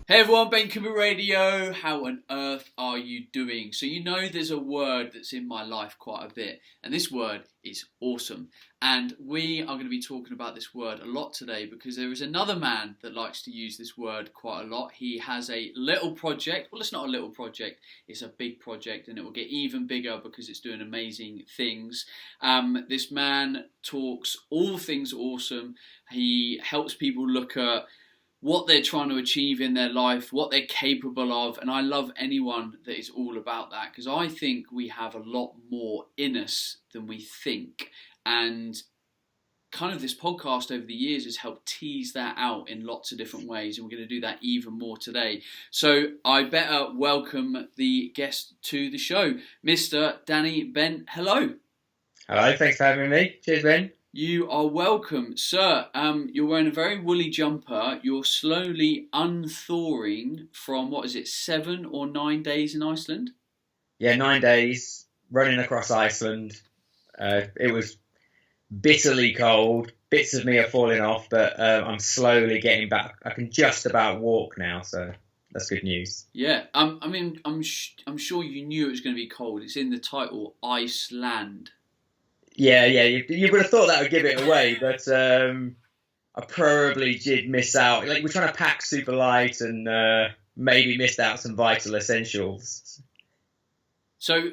Hey everyone, Ben Coomber Radio. How on earth are you doing? So there's a word that's in my life quite a bit, and this word is awesome. And we are going to be talking about this word a lot today because there is another man that likes to use this word quite a lot. He has a little project. Well, it's not a little project, it's a big project, and it will get even bigger because it's doing amazing things. This man talks all things awesome. He helps people look at what they're trying to achieve in their life, what they're capable of, and I love anyone that is all about that because I think we have a lot more in us than we think, and kind of this podcast over the years has helped tease that out in lots of different ways, and we're going to do that even more today. So I better welcome the guest to the show, Mr. Danny Ben. Hello. Hello, thanks for having me. Cheers, Ben. You are welcome, sir. You're wearing a very woolly jumper. You're slowly unthawing from, 7 or 9 days in Iceland? Yeah, 9 days running across Iceland. It was bitterly cold. Bits of me are falling off, but I'm slowly getting back. I can just about walk now, so that's good news. Yeah, I'm sure you knew it was going to be cold. It's in the title, Iceland. Yeah, you would have thought that would give it away, but I probably did miss out. Like, we're trying to pack super light and maybe missed out some vital essentials. So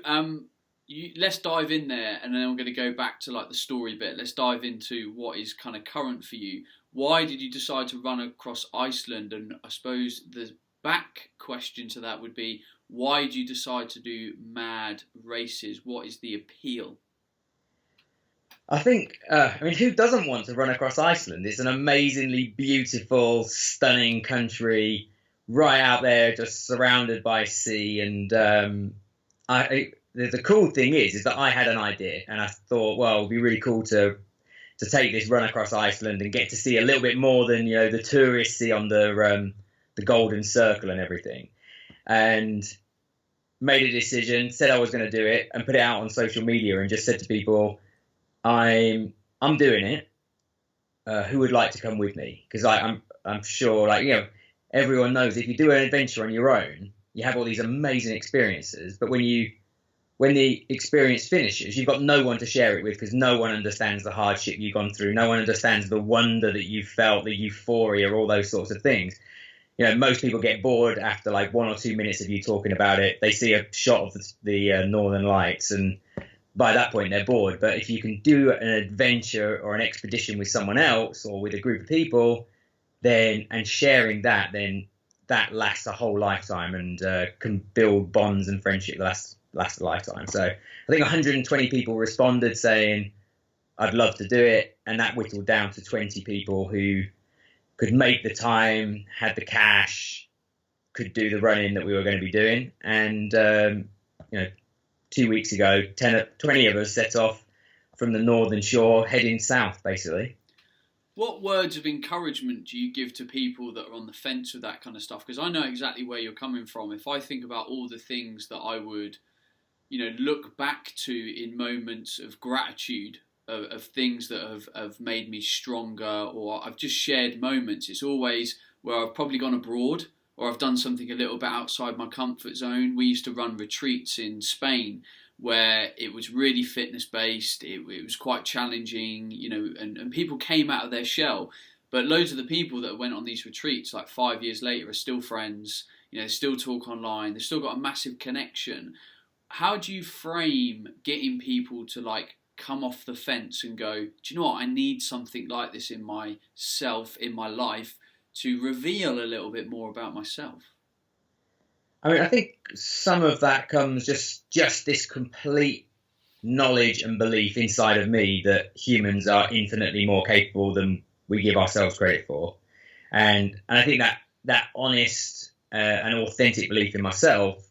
let's dive in there, and then I'm going to go back to like the story bit. Let's dive into what is kind of current for you. Why did you decide to run across Iceland? And I suppose the back question to that would be, why did you decide to do mad races? What is the appeal? I think, who doesn't want to run across Iceland? It's an amazingly beautiful, stunning country, right out there, just surrounded by sea. And the cool thing is that I had an idea, and I thought, well, it'd be really cool to take this run across Iceland and get to see a little bit more than the tourists see on the Golden Circle and everything. And made a decision, said I was going to do it, and put it out on social media, and just said to people, I'm doing it. Who would like to come with me? Because I'm sure, everyone knows if you do an adventure on your own, you have all these amazing experiences. But when the experience finishes, you've got no one to share it with because no one understands the hardship you've gone through. No one understands the wonder that you felt, the euphoria, all those sorts of things. Most people get bored after like 1 or 2 minutes of you talking about it. They see a shot of the Northern Lights, and by that point they're bored. But if you can do an adventure or an expedition with someone else or with a group of people, and sharing that, then that lasts a whole lifetime and can build bonds and friendship that last a lifetime. So I think 120 people responded saying, I'd love to do it. And that whittled down to 20 people who could make the time, had the cash, could do the running that we were going to be doing. And, 2 weeks ago, 20 of us set off from the northern shore, heading south, basically. What words of encouragement do you give to people that are on the fence with that kind of stuff? Because I know exactly where you're coming from. If I think about all the things that I would, look back to in moments of gratitude, of things that have made me stronger, or I've just shared moments, it's always where I've probably gone abroad, or I've done something a little bit outside my comfort zone. We used to run retreats in Spain where it was really fitness based. It was quite challenging, and people came out of their shell. But loads of the people that went on these retreats, like 5 years later, are still friends. They still talk online. They've still got a massive connection. How do you frame getting people to come off the fence and go, do you know what? I need something like this in myself, in my life, to reveal a little bit more about myself? I think some of that comes just this complete knowledge and belief inside of me that humans are infinitely more capable than we give ourselves credit for. And I think that honest and authentic belief in myself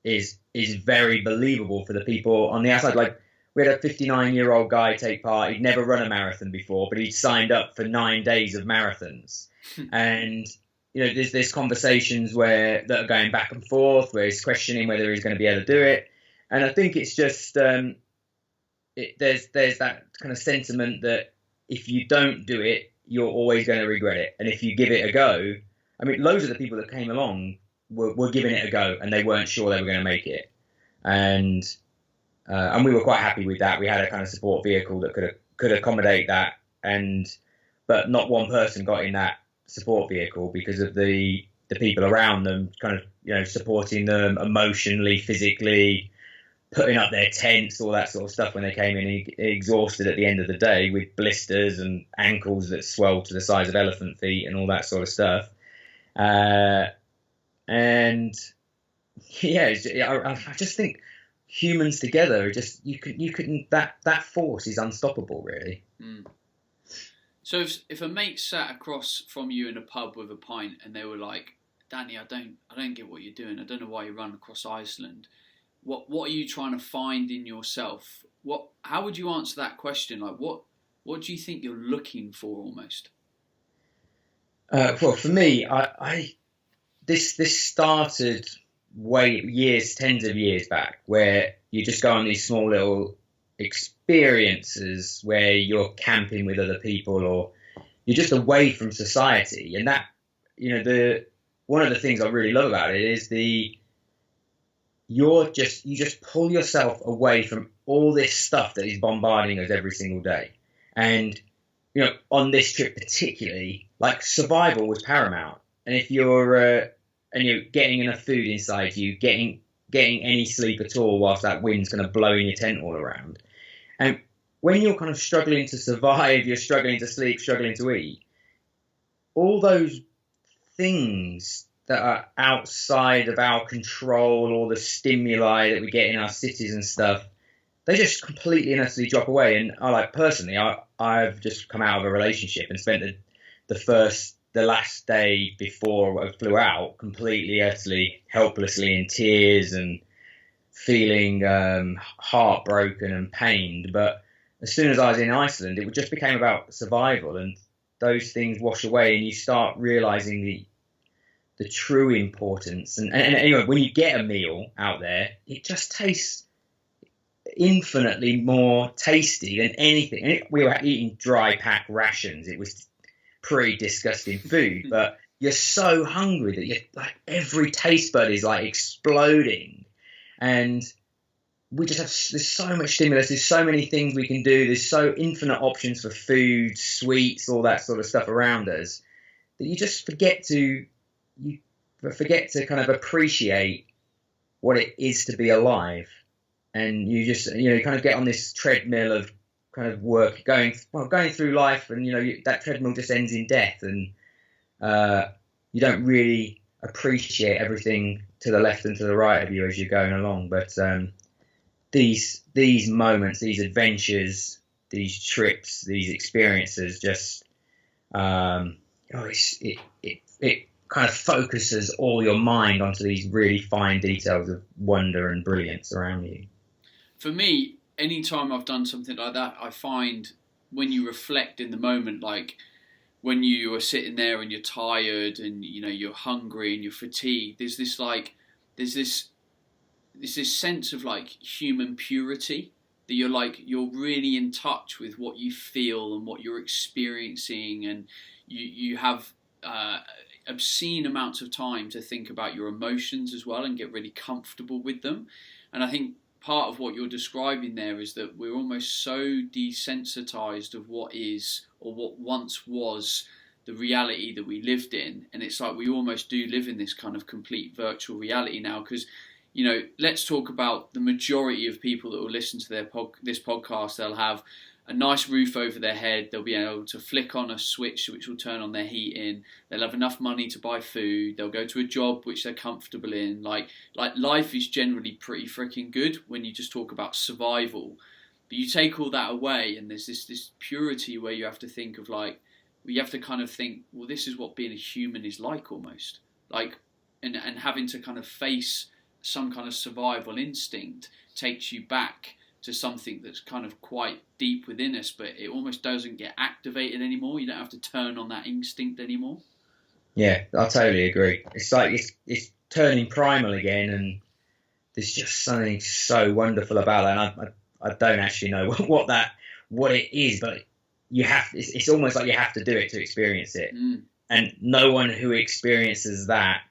is very believable for the people on the outside. Like, we had a 59-year-old guy take part. He'd never run a marathon before, but he'd signed up for 9 days of marathons. And there's conversations that are going back and forth, where he's questioning whether he's going to be able to do it. And I think it's just there's that kind of sentiment that if you don't do it, you're always going to regret it, and if you give it a go, I mean, loads of the people that came along were giving it a go, and they weren't sure they were going to make it, and we were quite happy with that. We had a kind of support vehicle that could accommodate that, but not one person got in that support vehicle because of the people around them, kind of, you know, supporting them emotionally, physically, putting up their tents, all that sort of stuff when they came in exhausted at the end of the day with blisters and ankles that swelled to the size of elephant feet and all that sort of stuff. And yeah, I just think humans together are just, you couldn't that force is unstoppable, really. So if a mate sat across from you in a pub with a pint and they were like, Danny, I don't get what you're doing. I don't know why you run across Iceland. What are you trying to find in yourself? How would you answer that question? Like, what do you think you're looking for almost? Well, for me, this started tens of years back, where you just go on these small little experiences where you're camping with other people, or you're just away from society. And that, you know, one of the things I really love about it is you just pull yourself away from all this stuff that is bombarding us every single day. And, you know, on this trip particularly, like, survival was paramount. And if you're getting enough food inside you, getting any sleep at all whilst that wind's kind of blowing your tent all around. And when you're kind of struggling to survive, you're struggling to sleep, struggling to eat, all those things that are outside of our control, or the stimuli that we get in our cities and stuff, they just completely and utterly drop away. And I've just come out of a relationship and spent the last day before I flew out completely, utterly, helplessly in tears and feeling heartbroken and pained. But as soon as I was in Iceland, it just became about survival, and those things wash away, and you start realizing the true importance. And anyway, when you get a meal out there, it just tastes infinitely more tasty than anything. And we were eating dry pack rations. It was pretty disgusting food, but you're so hungry that you're like, every taste bud is like exploding. And there's so much stimulus, there's so many things we can do, there's so infinite options for food, sweets, all that sort of stuff around us, that you just forget to kind of appreciate what it is to be alive. And you just, you know, you kind of get on this treadmill of kind of work, going through life, and, you know, that treadmill just ends in death, and you don't really appreciate everything to the left and to the right of you as you're going along. But these moments, these adventures, these trips, these experiences, just it kind of focuses all your mind onto these really fine details of wonder and brilliance around you. For me, anytime I've done something like that, I find when you reflect in the moment, like when you are sitting there and you're tired and, you know, you're hungry and you're fatigued, there's this sense of like human purity, that you're really in touch with what you feel and what you're experiencing, and you have obscene amounts of time to think about your emotions as well and get really comfortable with them. And I think part of what you're describing there is that we're almost so desensitized of what is, or what once was, the reality that we lived in. And it's like we almost do live in this kind of complete virtual reality now, because, you know, let's talk about the majority of people that will listen to this podcast. They'll have a nice roof over their head. They'll be able to flick on a switch which will turn on their heating. They'll have enough money to buy food. They'll go to a job which they're comfortable in. Like life is generally pretty freaking good when you just talk about survival. But you take all that away, and there's this purity where you have to think of like, you have to kind of think, well, this is what being a human is like almost. Like, and having to kind of face some kind of survival instinct takes you back to something that's kind of quite deep within us, but it almost doesn't get activated anymore. You don't have to turn on that instinct anymore. Yeah, I totally agree. It's like it's turning primal again, and there's just something so wonderful about that. And I don't actually know what it is, but you have. It's almost like you have to do it to experience it. and no one who experiences that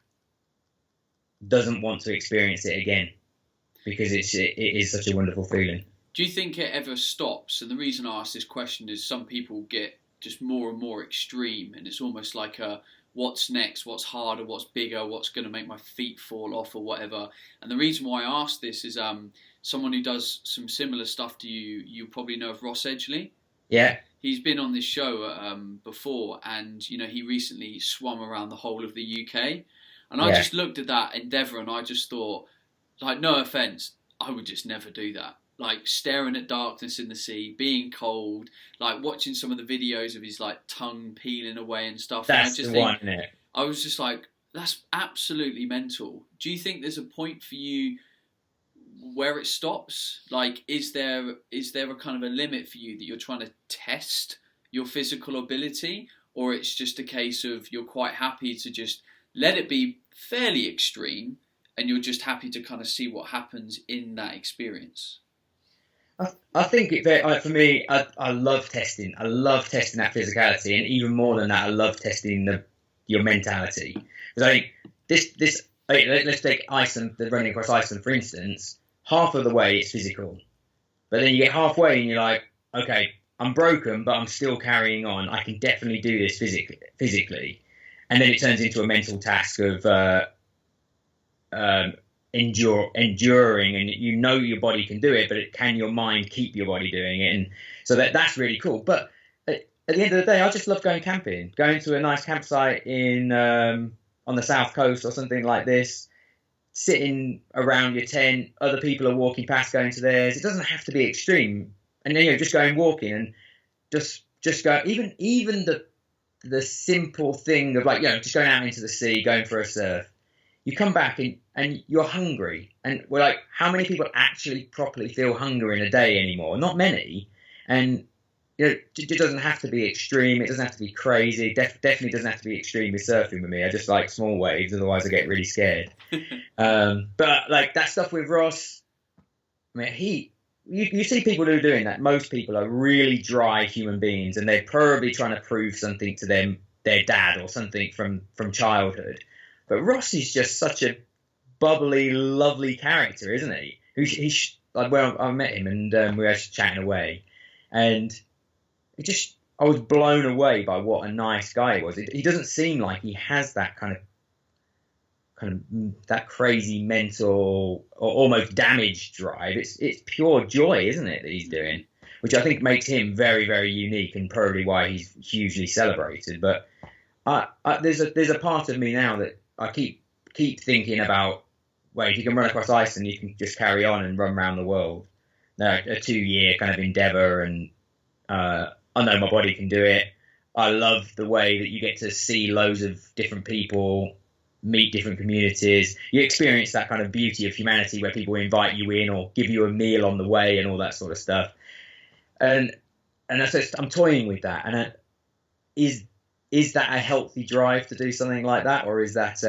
doesn't want to experience it again, because it is such a wonderful feeling. Do you think it ever stops? And the reason I ask this question is some people get just more and more extreme, and it's almost like a what's next, what's harder, what's bigger, what's going to make my feet fall off or whatever. And the reason why I ask this is someone who does some similar stuff to you, you probably know of Ross Edgley. Yeah. He's been on this show before, and he recently swum around the whole of the UK. And I just looked at that endeavour and I just thought, like, no offence, I would just never do that. Like, staring at darkness in the sea, being cold, like watching some of the videos of his like tongue peeling away and stuff. That's and the one, isn't it? I was just like, that's absolutely mental. Do you think there's a point for you where it stops? Like, is there a kind of a limit for you that you're trying to test your physical ability, or it's just a case of you're quite happy to just let it be fairly extreme and you're just happy to kind of see what happens in that experience? I think for me, I love testing. I love testing that physicality, and even more than that, I love testing your mentality. Because I think let's take Iceland, the running across Iceland, for instance. Half of the way it's physical, but then you get halfway and you're like, okay, I'm broken, but I'm still carrying on. I can definitely do this physically. And then it turns into a mental task of enduring, and your body can do it, but can your mind keep your body doing it? And so that's really cool. But at the end of the day, I just love going camping, going to a nice campsite on the south coast or something like this, sitting around your tent. Other people are walking past, going to theirs. It doesn't have to be extreme, and then just going walking and just go. Even the simple thing of like just going out into the sea, going for a surf. You come back and you're hungry, and we're like, how many people actually properly feel hunger in a day anymore? Not many. And it doesn't have to be extreme. It doesn't have to be crazy. Definitely doesn't have to be extreme with surfing with me. I just like small waves, otherwise I get really scared. But like that stuff with Ross, I mean, you see people who are doing that. Most people are really dry human beings, and they're probably trying to prove something to their dad or something from childhood. But Ross is just such a bubbly, lovely character, isn't he? Like, well, I met him and we were just chatting away, and I was blown away by what a nice guy he was. He doesn't seem like he has that kind of that crazy mental or almost damaged drive. It's pure joy, isn't it, that he's doing, which I think makes him very, very unique and probably why he's hugely celebrated. But there's a part of me now that I keep thinking about, wait, if you can run across Iceland, you can just carry on and run around the world. A 2-year kind of endeavour, and I know my body can do it. I love the way that you get to see loads of different people, meet different communities. You experience that kind of beauty of humanity where people invite you in or give you a meal on the way and all that sort of stuff. And I'm toying with that. And is that a healthy drive to do something like that, or is that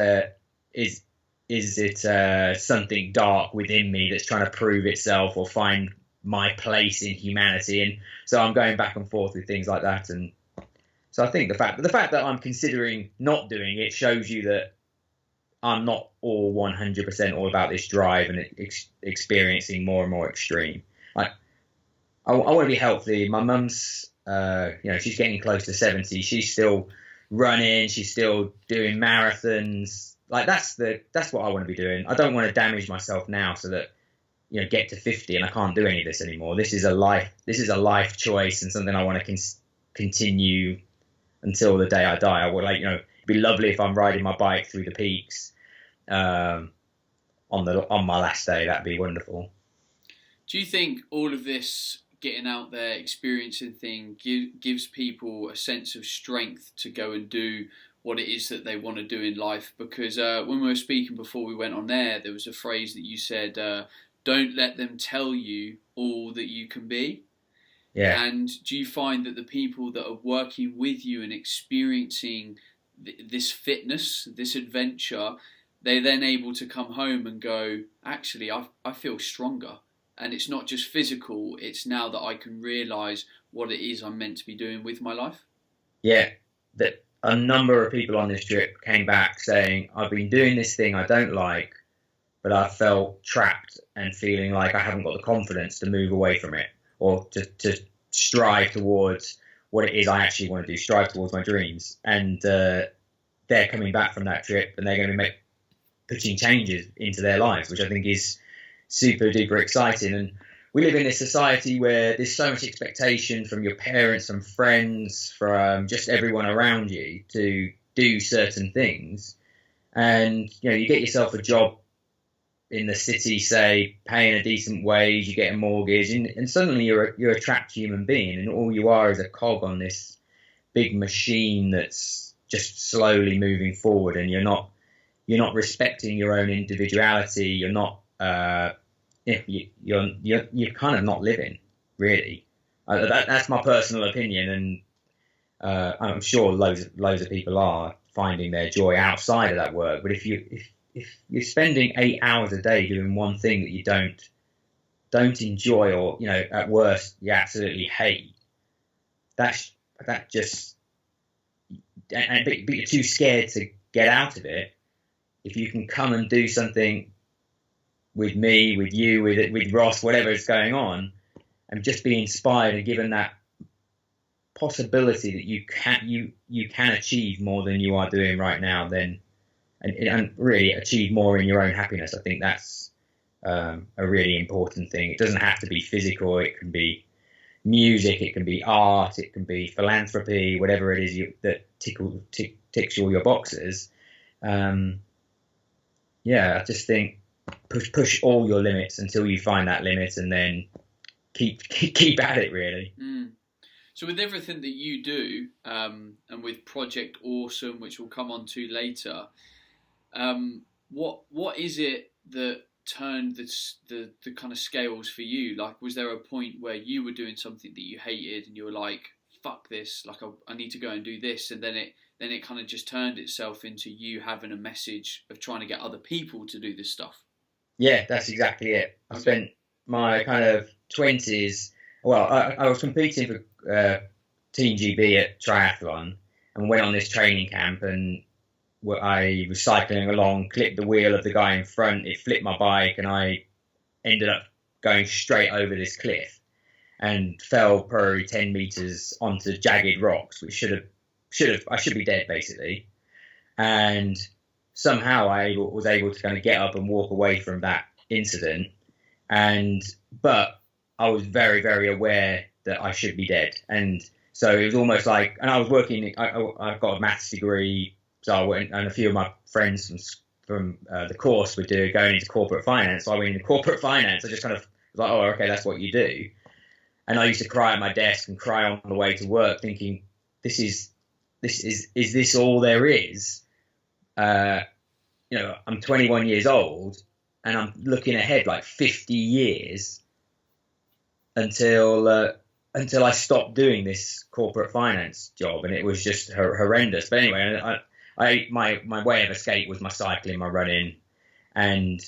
is it something dark within me that's trying to prove itself or find my place in humanity? And so I'm going back and forth with things like that. And so I think the fact that I'm considering not doing it shows you that I'm not all 100% all about this drive and experiencing more and more extreme. Like, I want to be healthy. My mum's she's getting close to 70. She's still running. She's still doing marathons. Like, that's what I want to be doing. I don't want to damage myself now so that get to 50 and I can't do any of this anymore. This is a life choice and something I want to continue until the day I die. I would it'd be lovely if I'm riding my bike through the peaks on my last day. That'd be wonderful. Do you think all of this getting out there, experiencing things, gives people a sense of strength to go and do what it is that they want to do in life? Because when we were speaking before we went on air, there was a phrase that you said, don't let them tell you all that you can be. Yeah. And do you find that the people that are working with you and experiencing this fitness, this adventure, they're then able to come home and go, actually, I feel stronger. And it's not just physical, it's now that I can realise what it is I'm meant to be doing with my life? Yeah, a number of people on this trip came back saying, I've been doing this thing I don't like, but I felt trapped and feeling like I haven't got the confidence to move away from it or to strive towards what it is I actually want to do, strive towards my dreams. And they're coming back from that trip and they're going to be putting changes into their lives, which I think is super duper exciting. And we live in this society where there's so much expectation from your parents, from friends, from just everyone around you to do certain things. And, you know, you get yourself a job in the city, say, paying a decent wage, you get a mortgage, and suddenly you're a trapped human being, and all you are is a cog on this big machine that's just slowly moving forward, and you're not respecting your own individuality. You're not you're kind of not living, really. That's my personal opinion, and I'm sure loads of people are finding their joy outside of that work. But if you're spending 8 hours a day doing one thing that you don't enjoy, or, you know, at worst you absolutely hate, but you're too scared to get out of it. If you can come and do something with me, with you, with Ross, whatever is going on, and just be inspired and given that possibility that you can achieve more than you are doing right now, then and really achieve more in your own happiness. I think that's a really important thing. It doesn't have to be physical. It can be music. It can be art. It can be philanthropy. Whatever it is that ticks all your boxes. I just think push all your limits until you find that limit, and then keep at it, really. So with everything that you do, and with Project Awesome, which we'll come on to later, what is it that turned the kind of scales for you? Like, was there a point where you were doing something that you hated and you were like, fuck this, like I need to go and do this, and then it kind of just turned itself into you having a message of trying to get other people to do this stuff? Yeah, that's exactly it. I spent my kind of 20s, well, I was competing for Team GB at triathlon and went on this training camp, and I was cycling along, clipped the wheel of the guy in front, it flipped my bike, and I ended up going straight over this cliff and fell probably 10 meters onto jagged rocks, which I should be dead, basically. And somehow I was able to kind of get up and walk away from that incident. But I was very, very aware that I should be dead. And so it was almost like, and I was working, I've got a maths degree, so I went, and a few of my friends from the course were going into corporate finance. So I went into corporate finance. I just kind of was like, oh, okay, that's what you do. And I used to cry at my desk and cry on the way to work, thinking, is this all there is? I'm 21 years old, and I'm looking ahead like 50 years until I stopped doing this corporate finance job, and it was just horrendous. But anyway, my way of escape was my cycling, my running, and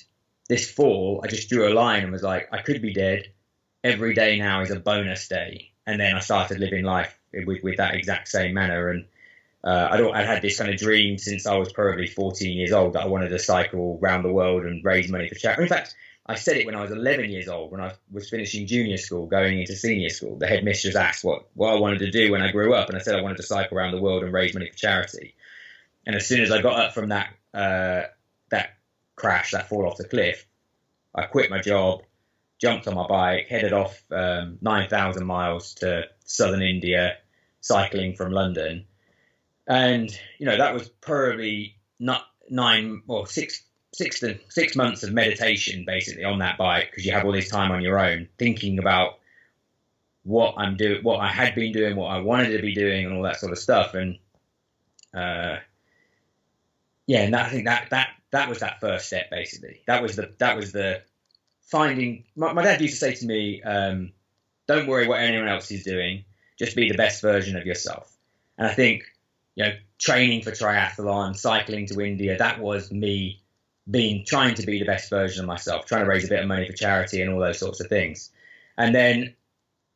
this fall I just drew a line and was like, I could be dead. Every day now is a bonus day. And then I started living life with that exact same manner. And I'd had this kind of dream since I was probably 14 years old that I wanted to cycle around the world and raise money for charity. In fact, I said it when I was 11 years old, when I was finishing junior school, going into senior school. The headmistress asked what I wanted to do when I grew up, and I said I wanted to cycle around the world and raise money for charity. And as soon as I got up from that crash, that fall off the cliff, I quit my job, jumped on my bike, headed off 9,000 miles to southern India, cycling from London. And, that was probably not 6 months of meditation, basically, on that bike, because you have all this time on your own, thinking about what I'm doing, what I had been doing, what I wanted to be doing, and all that sort of stuff. And and I think that was that first step, basically. That was the finding. My dad used to say to me, "Don't worry what anyone else is doing. Just be the best version of yourself." And I think, training for triathlon, cycling to India, that was me trying to be the best version of myself, trying to raise a bit of money for charity and all those sorts of things. And then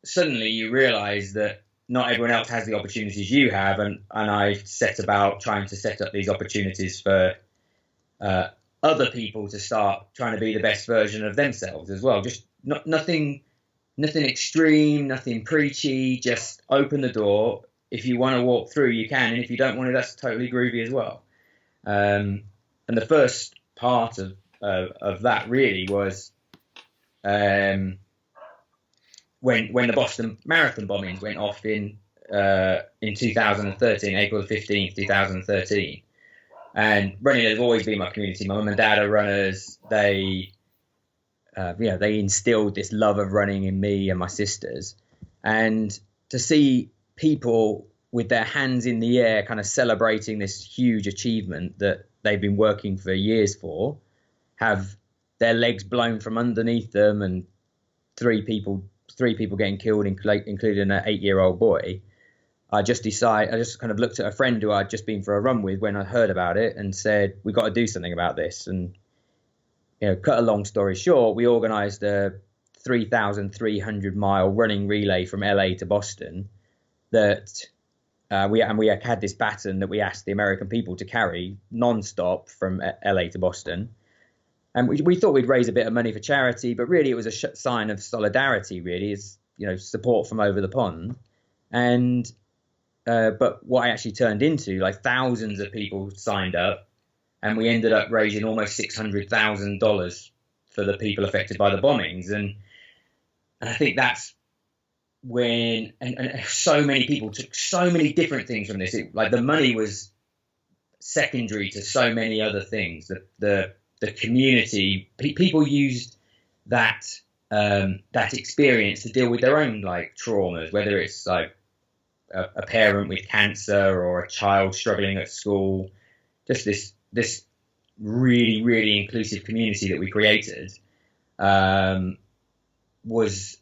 suddenly you realize that not everyone else has the opportunities you have, and I set about trying to set up these opportunities for other people to start trying to be the best version of themselves as well. Just nothing extreme, nothing preachy. Just open the door. If you want to walk through, you can, and if you don't want to, that's totally groovy as well. And the first part of that really was when the Boston Marathon bombings went off in 2013, April 15th, 2013. And running has always been my community. My mum and dad are runners. They instilled this love of running in me and my sisters. And to see people with their hands in the air kind of celebrating this huge achievement that they've been working for years for, have their legs blown from underneath them, and three people getting killed, including an 8-year-old boy. I just kind of looked at a friend who I'd just been for a run with when I heard about it and said, we got to do something about this. And, cut a long story short, we organised a 3,300 mile running relay from LA to Boston that we had this baton that we asked the American people to carry non-stop from LA to Boston. And we thought we'd raise a bit of money for charity, but really it was a sign of solidarity, really, is, support from over the pond. And but what I actually turned into, like, thousands of people signed up, and we ended up raising almost $600,000 for the people affected by the bombings. And I think that's when, and so many people took so many different things from this. Like, the money was secondary to so many other things. The community, people used that experience to deal with their own, like, traumas, whether it's like a parent with cancer or a child struggling at school. Just this really, really inclusive community that we created was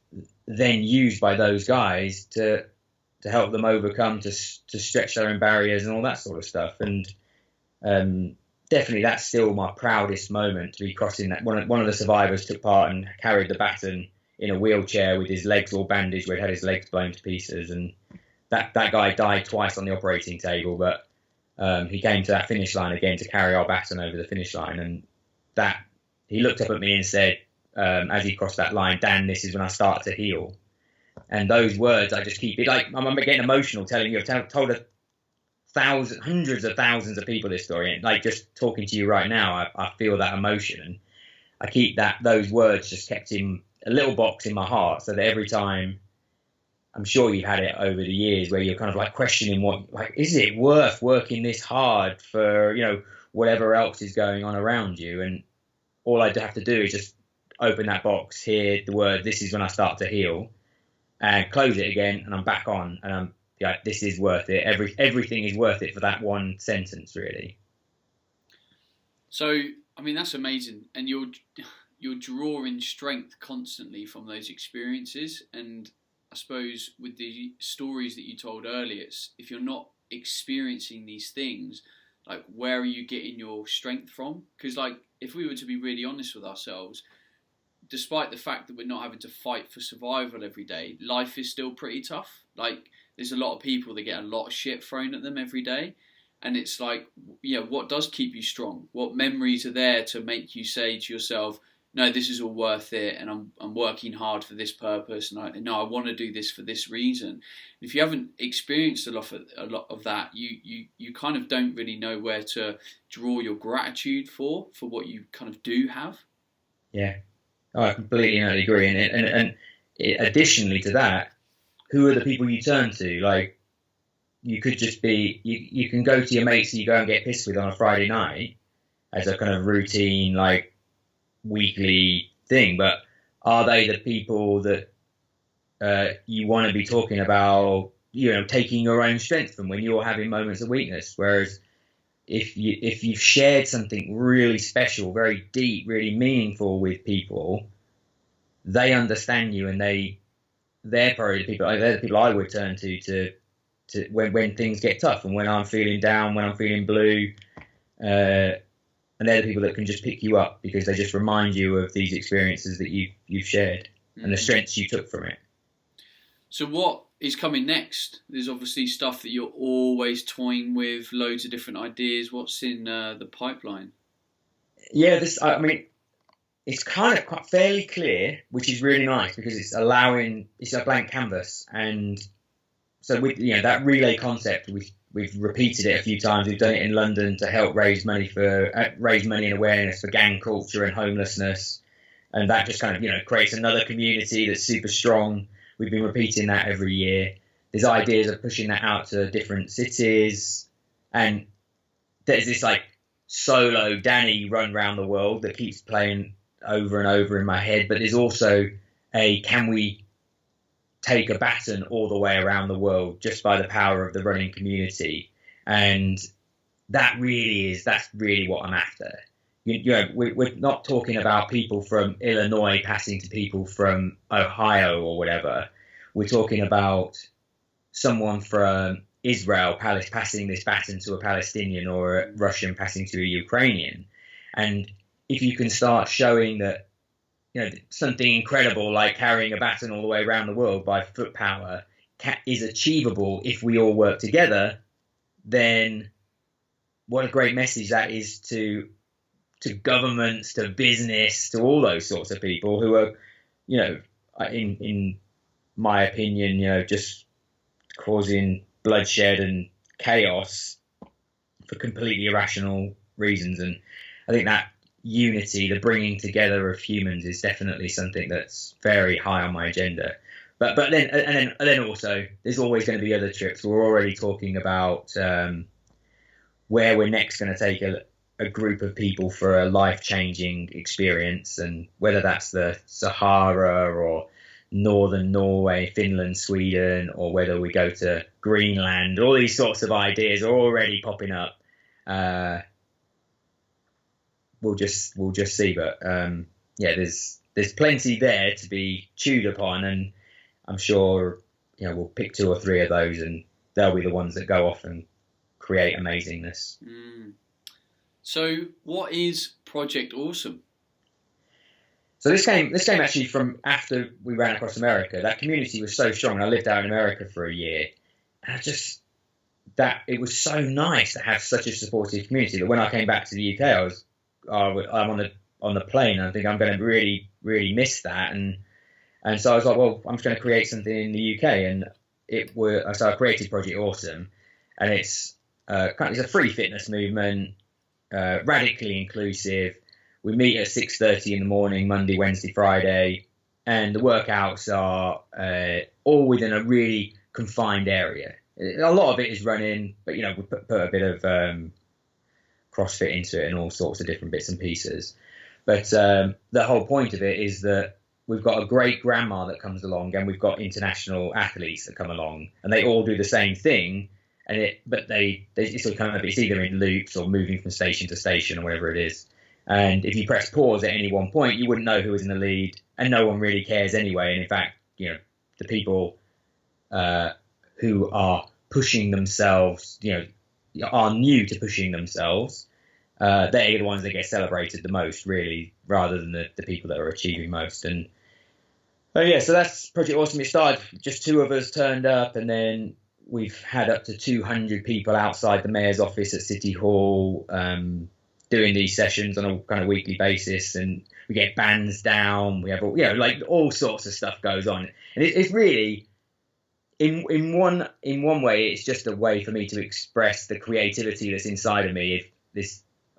then used by those guys to help them overcome, to stretch their own barriers and all that sort of stuff. And definitely that's still my proudest moment, to be crossing that. One of the survivors took part and carried the baton in a wheelchair with his legs all bandaged, where he had his legs blown to pieces. And that guy died twice on the operating table, but he came to that finish line again to carry our baton over the finish line. And that, he looked up at me and said, as he crossed that line, Dan, this is when I start to heal. And those words, I just keep it, like, I'm getting emotional telling you. I've told hundreds of thousands of people this story, and, like, just talking to you right now, I feel that emotion. And I keep those words just kept in a little box in my heart, so that every time, I'm sure you've had it over the years, where you're kind of like questioning is it worth working this hard for, whatever else is going on around you? And all I have to do is just open that box, hear the word, this is when I start to heal, and close it again, and I'm back on, and I'm like, this is worth it. Everything is worth it for that one sentence, really. So, I mean, that's amazing. And you're drawing strength constantly from those experiences. And I suppose with the stories that you told earlier, if you're not experiencing these things, like, where are you getting your strength from? Because, like, if we were to be really honest with ourselves, despite the fact that we're not having to fight for survival every day, life is still pretty tough. Like, there's a lot of people that get a lot of shit thrown at them every day. And it's like, what does keep you strong? What memories are there to make you say to yourself, no, this is all worth it, and I'm working hard for this purpose, and I want to do this for this reason. If you haven't experienced a lot of that, you kind of don't really know where to draw your gratitude for what you kind of do have. Yeah, I completely agree. And additionally to that, who are the people you turn to? Like, you could just be, you can go to your mates that you go and get pissed with on a Friday night as a kind of routine, like, weekly thing, but are they the people that you want to be talking about, taking your own strength from when you're having moments of weakness? Whereas if you've shared something really special, very deep, really meaningful with people, they understand you, and they're probably the people. They're the people I would turn to when things get tough, and when I'm feeling down, when I'm feeling blue. And they're the people that can just pick you up, because they just remind you of these experiences that you've shared and the strengths you took from it. So what is coming next? There's obviously stuff that you're always toying with, loads of different ideas. What's in the pipeline? Yeah, I mean, it's kind of quite fairly clear, which is really nice because it's a blank canvas. And so with that relay concept, we've repeated it a few times. We've done it in London to help raise money and awareness for gang culture and homelessness, and that just kind of creates another community that's super strong. We've been repeating that every year. There's ideas of pushing that out to different cities, and there's this like solo Danny run around the world that keeps playing over and over in my head. But there's also can we take a baton all the way around the world just by the power of the running community? And that's really what I'm after. We're not talking about people from Illinois passing to people from Ohio or whatever. We're talking about someone from Israel passing this baton to a Palestinian, or a Russian passing to a Ukrainian. And if you can start showing that, something incredible like carrying a baton all the way around the world by foot power is achievable if we all work together, then what a great message that is to governments, to business, to all those sorts of people who are, in my opinion, just causing bloodshed and chaos for completely irrational reasons. And I think that unity, the bringing together of humans, is definitely something that's very high on my agenda. But then also, there's always going to be other trips. We're already talking about where we're next going to take a group of people for a life-changing experience, and whether that's the Sahara or northern Norway, Finland, Sweden, or whether we go to Greenland. All these sorts of ideas are already popping up. We'll just see, but there's plenty there to be chewed upon, and I'm sure we'll pick 2 or 3 of those, and they'll be the ones that go off and create amazingness. So what is Project Awesome? So this came actually from after we ran across America. That community was so strong, and I lived out in America for a year, and it was so nice to have such a supportive community that when I came back to the UK, I'm on the plane, and I think I'm going to really, really miss that, and so I was like, well, I'm just going to create something in the UK, and so I created Project Awesome, and it's a free fitness movement, radically inclusive. We meet at 6:30 in the morning, Monday, Wednesday, Friday, and the workouts are all within a really confined area. A lot of it is running, but we put a bit of CrossFit into it and all sorts of different bits and pieces. But the whole point of it is that we've got a great grandma that comes along, and we've got international athletes that come along, and they all do the same thing. It's either in loops or moving from station to station or whatever it is. And if you press pause at any one point, you wouldn't know who was in the lead, and no one really cares anyway. And in fact, the people who are pushing themselves, are new to pushing themselves, they're the ones that get celebrated the most, really, rather than the people that are achieving most. And so that's Project Awesome. It started, just 2 of us turned up, and then we've had up to 200 people outside the mayor's office at City Hall doing these sessions on a kind of weekly basis, and we get bands down. We have all sorts of stuff goes on, and it's really in one way it's just a way for me to express the creativity that's inside of me.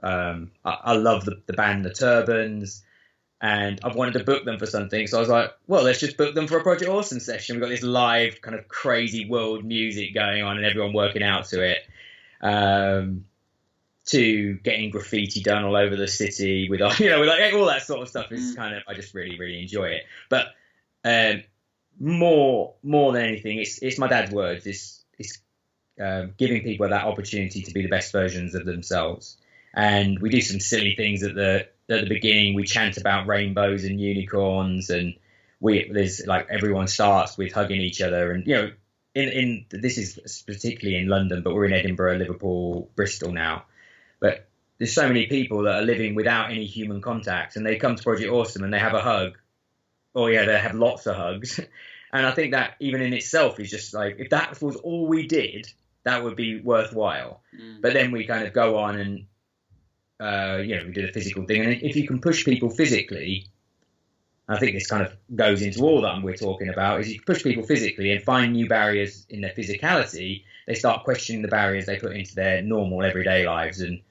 I love the band The Turbans, and I've wanted to book them for something, so I was like, well, let's just book them for a Project Awesome session. We've got this live kind of crazy world music going on and everyone working out to it, to getting graffiti done all over the city with all that sort of stuff is kind of, I just really, really enjoy it. But more than anything, it's my dad's words. It's giving people that opportunity to be the best versions of themselves. And we do some silly things at the beginning. We chant about rainbows and unicorns, and there's like everyone starts with hugging each other. And this is particularly in London, but we're in Edinburgh, Liverpool, Bristol now. But there's so many people that are living without any human contact, and they come to Project Awesome and they have a hug. They have lots of hugs, And I think that even in itself is just like, if that was all we did, that would be worthwhile. But then we kind of go on and, we did a physical thing. And if you can push people physically, I think this kind of goes into all that we're talking about, is you push people physically and find new barriers in their physicality, they start questioning the barriers they put into their normal everyday lives. And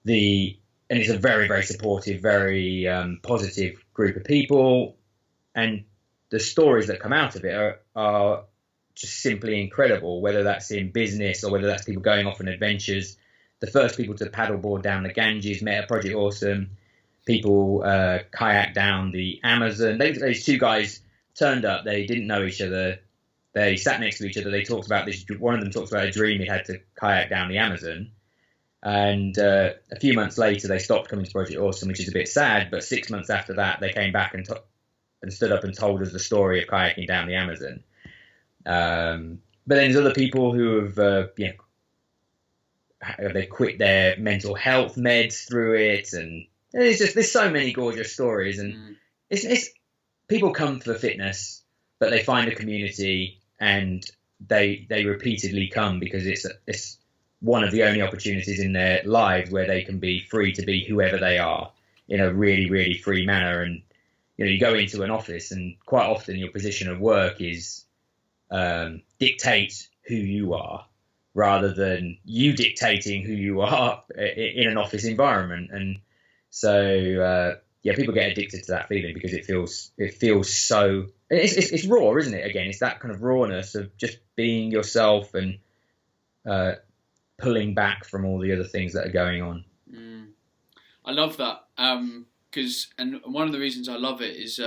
it's a very, very supportive, very positive group of people. And the stories that come out of it are just simply incredible, whether that's in business or whether that's people going off on adventures. The first people to paddleboard down the Ganges met at Project Awesome. People kayak down the Amazon. These two guys turned up. They didn't know each other. They sat next to each other. They talked about this. One of them talked about a dream he had to kayak down the Amazon. And a few months later, they stopped coming to Project Awesome, which is a bit sad. But 6 months after that, they came back and stood up and told us the story of kayaking down the Amazon. But then there's other people who have, they quit their mental health meds through it, and there's so many gorgeous stories. And it's people come for fitness, but they find a community, and they repeatedly come because it's one of the only opportunities in their lives where they can be free to be whoever they are in a really, really free manner. And you go into an office, and quite often your position of work is dictate who you are, rather than you dictating who you are in an office environment. And so, people get addicted to that feeling because it feels so. It's raw, isn't it? Again, it's that kind of rawness of just being yourself and pulling back from all the other things that are going on. I love that. And one of the reasons I love it is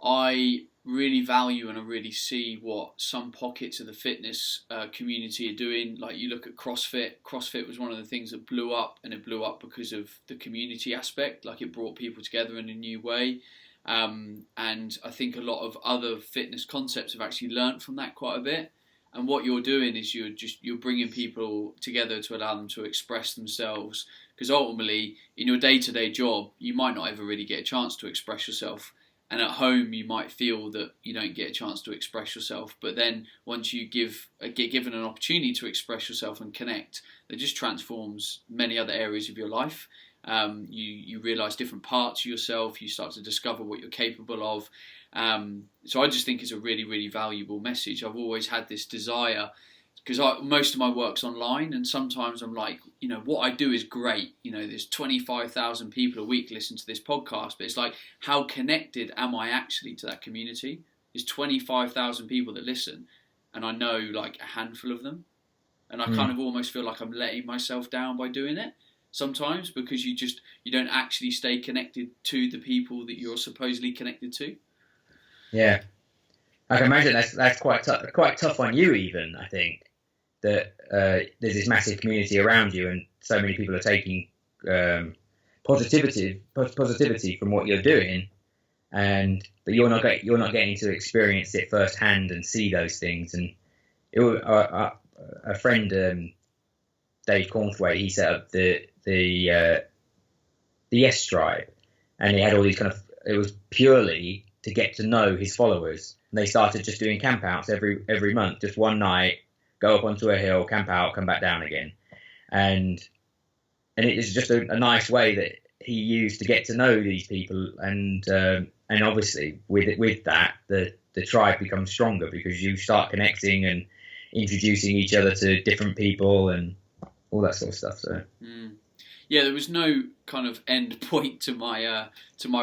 I really value and I really see what some pockets of the fitness community are doing. Like you look at CrossFit. CrossFit was one of the things that blew up, and it blew up because of the community aspect. Like it brought people together in a new way. And I think a lot of other fitness concepts have actually learnt from that quite a bit. And what you're doing is you're bringing people together to allow them to express themselves. Because ultimately, in your day-to-day job, you might not ever really get a chance to express yourself. And at home, you might feel that you don't get a chance to express yourself. But then once you get given an opportunity to express yourself and connect, that just transforms many other areas of your life. You realise different parts of yourself. You start to discover what you're capable of. So I just think it's a really, really valuable message. I've always had this desire, because most of my work's online, and sometimes I'm like, what I do is great. There's 25,000 people a week listen to this podcast, but it's like, how connected am I actually to that community? There's 25,000 people that listen, and I know like a handful of them, and I kind of almost feel like I'm letting myself down by doing it sometimes, because you don't actually stay connected to the people that you're supposedly connected to. Yeah, I can imagine that's quite tough on you, even. I think that there's this massive community around you, and so many people are taking positivity from what you're doing, but you're not getting to experience it firsthand and see those things. And a friend, Dave Cornthwaite, he set up the S Tribe, and he had all these it was purely to get to know his followers. And they started just doing campouts every month, just one night, go up onto a hill, camp out, come back down again. And it is just a nice way that he used to get to know these people. And obviously with that, the tribe becomes stronger, because you start connecting and introducing each other to different people and all that sort of stuff. So. Yeah, there was no kind of end point to my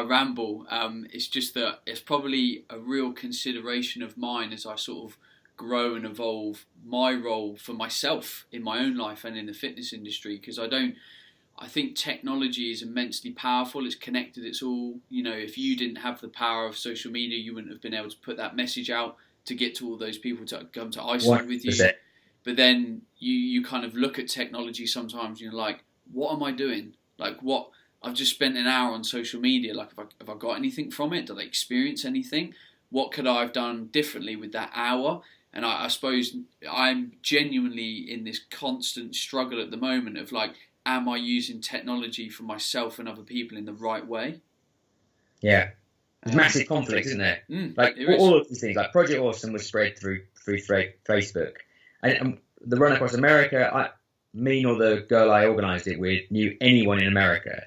ramble. It's just that it's probably a real consideration of mine as I sort of grow and evolve my role for myself in my own life and in the fitness industry. Because I think technology is immensely powerful. It's connected. It's all, if you didn't have the power of social media, you wouldn't have been able to put that message out to get to all those people to come to Iceland with you. But then you kind of look at technology sometimes and you're like, what am I doing? Like, what? I've just spent an hour on social media. Like, have I got anything from it? Did I experience anything? What could I have done differently with that hour? And I suppose I'm genuinely in this constant struggle at the moment of like, am I using technology for myself and other people in the right way? Yeah, There's massive conflict, isn't there? Like there is. all of these things, like Project Awesome was spread through Facebook, and the run across America, me nor the girl I organised it with knew anyone in America,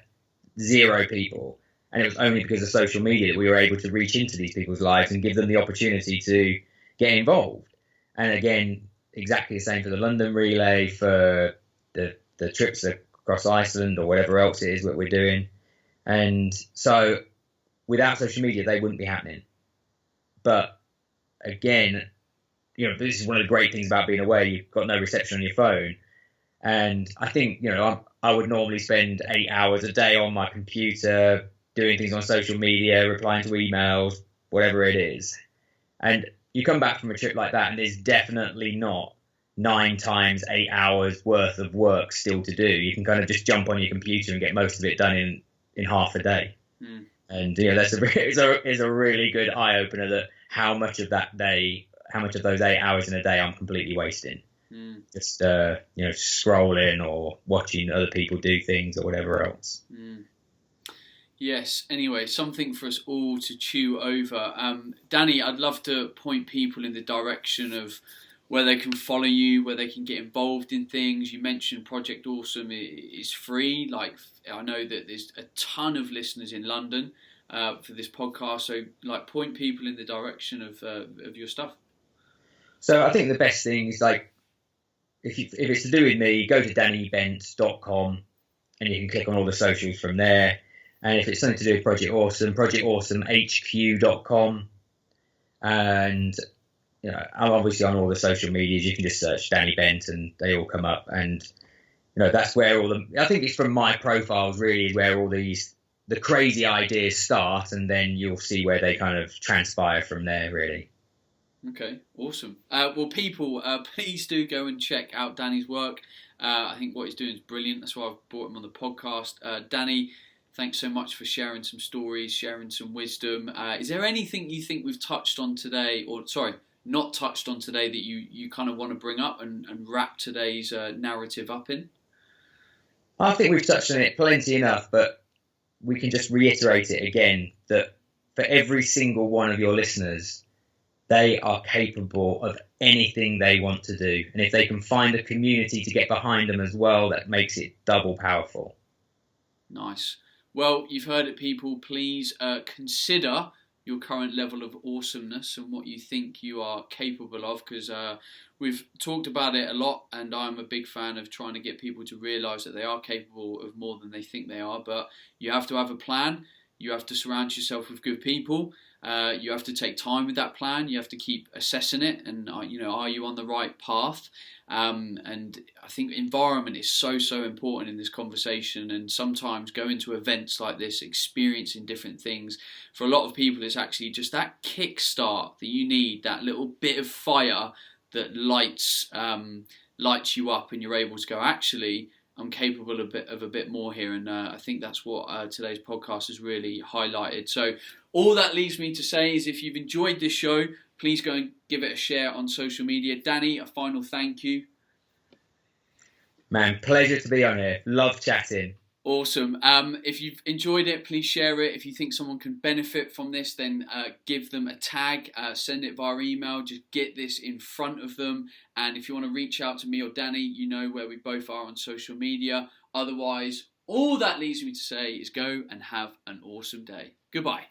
0 people, and it was only because of social media that we were able to reach into these people's lives and give them the opportunity to get involved. And again, exactly the same for the London relay, for the trips across Iceland or whatever else it is that we're doing. And so without social media, they wouldn't be happening. But again, this is one of the great things about being away. You've got no reception on your phone. And I think, I would normally spend 8 hours a day on my computer doing things on social media, replying to emails, whatever it is. And you come back from a trip like that and there's definitely not 9 times 8 hours worth of work still to do. You can kind of just jump on your computer and get most of it done in half a day. And that's is a really good eye opener, that how much of those 8 hours in a day I'm completely wasting. Just scrolling or watching other people do things or whatever else. Yes, anyway, something for us all to chew over. Danny, I'd love to point people in the direction of where they can follow you, where they can get involved in things. You mentioned Project Awesome is free. Like, I know that there's a ton of listeners in London for this podcast, so point people in the direction of your stuff. So I think the best thing is, like, if it's to do with me, go to dannybent.com and you can click on all the socials from there. And if it's something to do with Project Awesome, projectawesomehq.com. And I'm obviously on all the social medias. You can just search Danny Bent and they all come up. And that's where I think it's from my profiles really where all the crazy ideas start, and then you'll see where they kind of transpire from there really. Okay, awesome. Well, people, please do go and check out Danny's work. I think what he's doing is brilliant. That's why I've brought him on the podcast. Danny, thanks so much for sharing some stories, sharing some wisdom. Is there anything you think we've touched on today, not touched on today, that you kind of want to bring up and wrap today's narrative up in? I think we've touched on it plenty enough, but we can just reiterate it again, that for every single one of your listeners, they are capable of anything they want to do. And if they can find a community to get behind them as well, that makes it double powerful. Nice. Well, you've heard it, people. Please consider your current level of awesomeness and what you think you are capable of, because we've talked about it a lot, and I'm a big fan of trying to get people to realise that they are capable of more than they think they are. But you have to have a plan. You have to surround yourself with good people. You have to take time with that plan. You have to keep assessing it, and are you on the right path? And I think environment is so important in this conversation. And sometimes going to events like this, experiencing different things, for a lot of people, it's actually just that kickstart that you need, that little bit of fire that lights you up, and you're able to go, actually, I'm capable of a bit more here. And I think that's what today's podcast has really highlighted. So all that leaves me to say is, if you've enjoyed this show, please go and give it a share on social media. Danny, a final thank you. Man, pleasure to be on here. Love chatting. Awesome. If you've enjoyed it, please share it. If you think someone can benefit from this, then give them a tag, send it via email, just get this in front of them. And if you want to reach out to me or Danny, you know where we both are on social media. Otherwise, all that leaves me to say is go and have an awesome day. Goodbye.